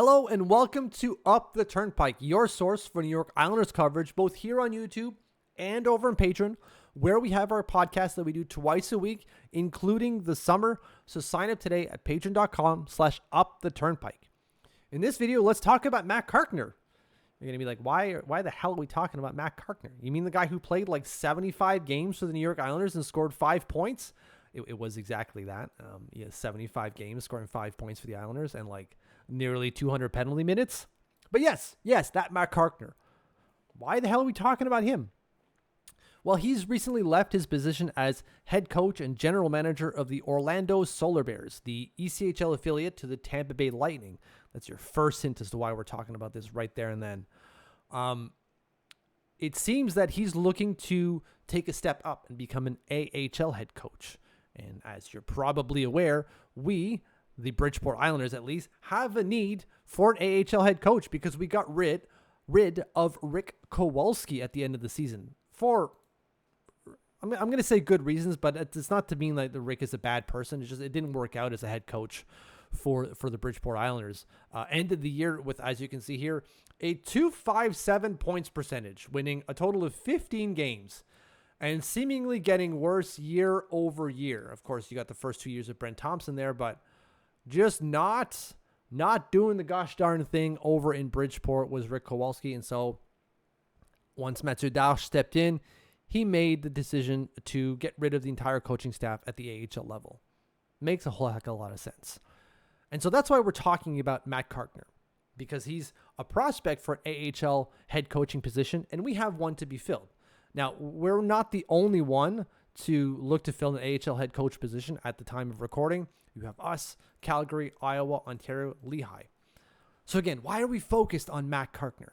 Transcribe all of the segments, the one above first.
Hello and welcome to Up the Turnpike, your source for New York Islanders coverage, both here on YouTube and over on Patreon, where we have our podcast that we do twice a week, including the summer. So sign up today at patreon.com/uptheturnpike. In this video, let's talk about Matt Carkner. You're going to be like, why the hell are we talking about Matt Carkner? You mean the guy who played like 75 games for the New York Islanders and scored 5 points? It was exactly that. 75 games, scoring 5 points for the Islanders and like nearly 200 penalty minutes. But yes, that Matt Carkner. Why the hell are we talking about him? Well, he's recently left his position as head coach and general manager of the Orlando Solar Bears, the ECHL affiliate to the Tampa Bay Lightning. That's your first hint as to why we're talking about this right there and then. It seems that he's looking to take a step up and become an AHL head coach. And as you're probably aware, we, the Bridgeport Islanders at least, have a need for an AHL head coach because we got rid of Rick Kowalski at the end of the season for, I'm going to say good reasons, but it's not to mean like the Rick is a bad person. It's just it didn't work out as a head coach for the Bridgeport Islanders. Ended the year with, as you can see here, a .257 points percentage, winning a total of 15 games. And seemingly getting worse year over year. Of course, you got the first 2 years of Brent Thompson there, but just not doing the gosh darn thing over in Bridgeport was Rick Kowalski. And so once Mathieu Darche stepped in, he made the decision to get rid of the entire coaching staff at the AHL level. Makes a whole heck of a lot of sense. And so that's why we're talking about Matt Carkner, because he's a prospect for an AHL head coaching position, and we have one to be filled. Now, we're not the only one to look to fill an AHL head coach position at the time of recording. You have us, Calgary, Iowa, Ontario, Lehigh. So again, why are we focused on Matt Carkner?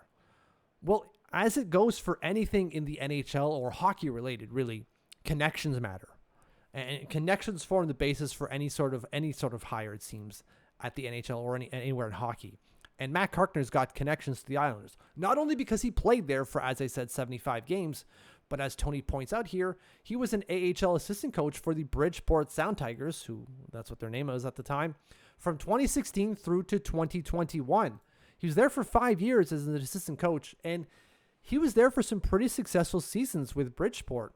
Well, as it goes for anything in the NHL or hockey related, really, connections matter. And connections form the basis for any sort of hire, it seems, at the NHL or anywhere in hockey. And Matt Carkner's got connections to the Islanders, not only because he played there for, as I said, 75 games, but as Tony points out here, he was an AHL assistant coach for the Bridgeport Sound Tigers, who that's what their name was at the time, from 2016 through to 2021. He was there for 5 years as an assistant coach, and he was there for some pretty successful seasons with Bridgeport.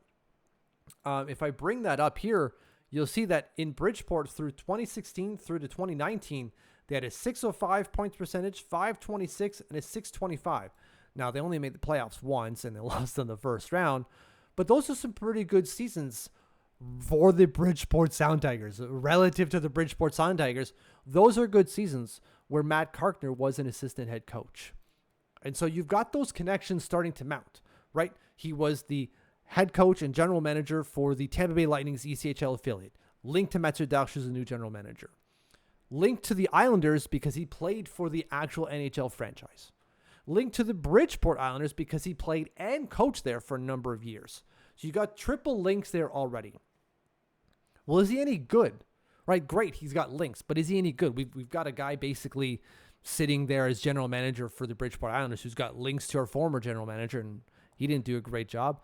If I bring that up here, you'll see that in Bridgeport through 2016 through to 2019, they had a .605 points percentage, .526, and a .625. Now, they only made the playoffs once, and they lost in the first round. But those are some pretty good seasons for the Bridgeport Sound Tigers. Relative to the Bridgeport Sound Tigers, those are good seasons where Matt Carkner was an assistant head coach. And so you've got those connections starting to mount, right? He was the head coach and general manager for the Tampa Bay Lightning's ECHL affiliate, linked to Mathieu Darche as the new general manager. Linked to the Islanders because he played for the actual NHL franchise. Linked to the Bridgeport Islanders because he played and coached there for a number of years. So you got triple links there already. Well, is he any good? Right, great, he's got links, but is he any good? We've got a guy basically sitting there as general manager for the Bridgeport Islanders who's got links to our former general manager, and he didn't do a great job.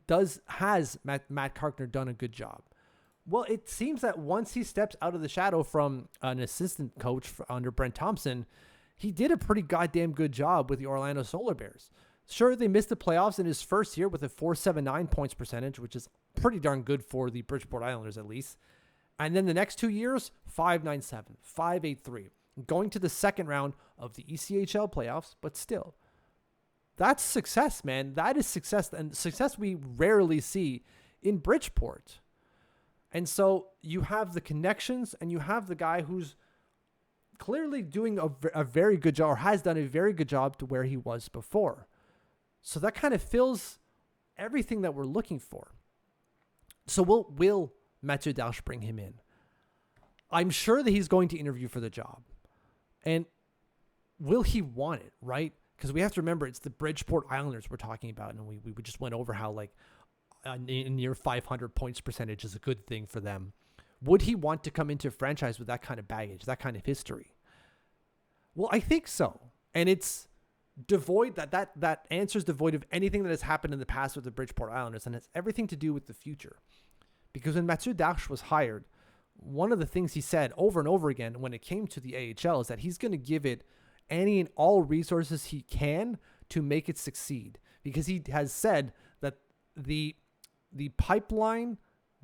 Has Matt Carkner done a good job? Well, it seems that once he steps out of the shadow from an assistant coach under Brent Thompson, he did a pretty goddamn good job with the Orlando Solar Bears. Sure, they missed the playoffs in his first year with a .479 points percentage, which is pretty darn good for the Bridgeport Islanders at least. And then the next 2 years, .597, .583, going to the second round of the ECHL playoffs, but still. That's success, man. That is success, and success we rarely see in Bridgeport. And so you have the connections, and you have the guy who's clearly doing a very good job, or has done a very good job to where he was before. So that kind of fills everything that we're looking for. So will Mathieu Darche bring him in? I'm sure that he's going to interview for the job. And will he want it, right? Because we have to remember it's the Bridgeport Islanders we're talking about. And we just went over how like a near 500 points percentage is a good thing for them. Would he want to come into a franchise with that kind of baggage, that kind of history? Well, I think so. And it's devoid, that answer is devoid of anything that has happened in the past with the Bridgeport Islanders, and it's everything to do with the future. Because when Mathieu Darche was hired, one of the things he said over and over again when it came to the AHL is that he's going to give it any and all resources he can to make it succeed, because he has said that the pipeline,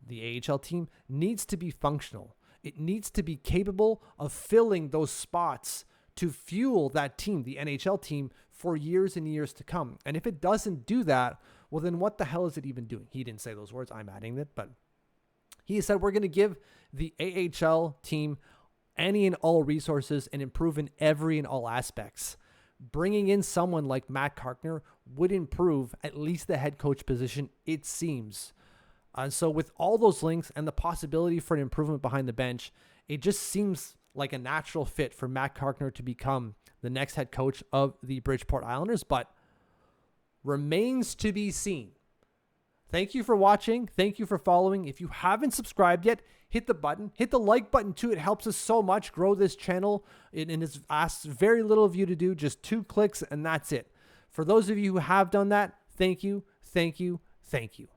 the AHL team, needs to be functional. It needs to be capable of filling those spots to fuel that team, the NHL team, for years and years to come. And if it doesn't do that, well, then what the hell is it even doing? He didn't say those words. I'm adding it, but he said we're going to give the AHL team any and all resources and improve in every and all aspects. Bringing in someone like Matt Carkner would improve at least the head coach position, it seems. And so with all those links and the possibility for an improvement behind the bench, it just seems like a natural fit for Matt Carkner to become the next head coach of the Bridgeport Islanders, but remains to be seen. Thank you for watching. Thank you for following. If you haven't subscribed yet, hit the button. Hit the like button too. It helps us so much grow this channel. And it asks very little of you to do, just 2 clicks, and that's it. For those of you who have done that, thank you, thank you, thank you.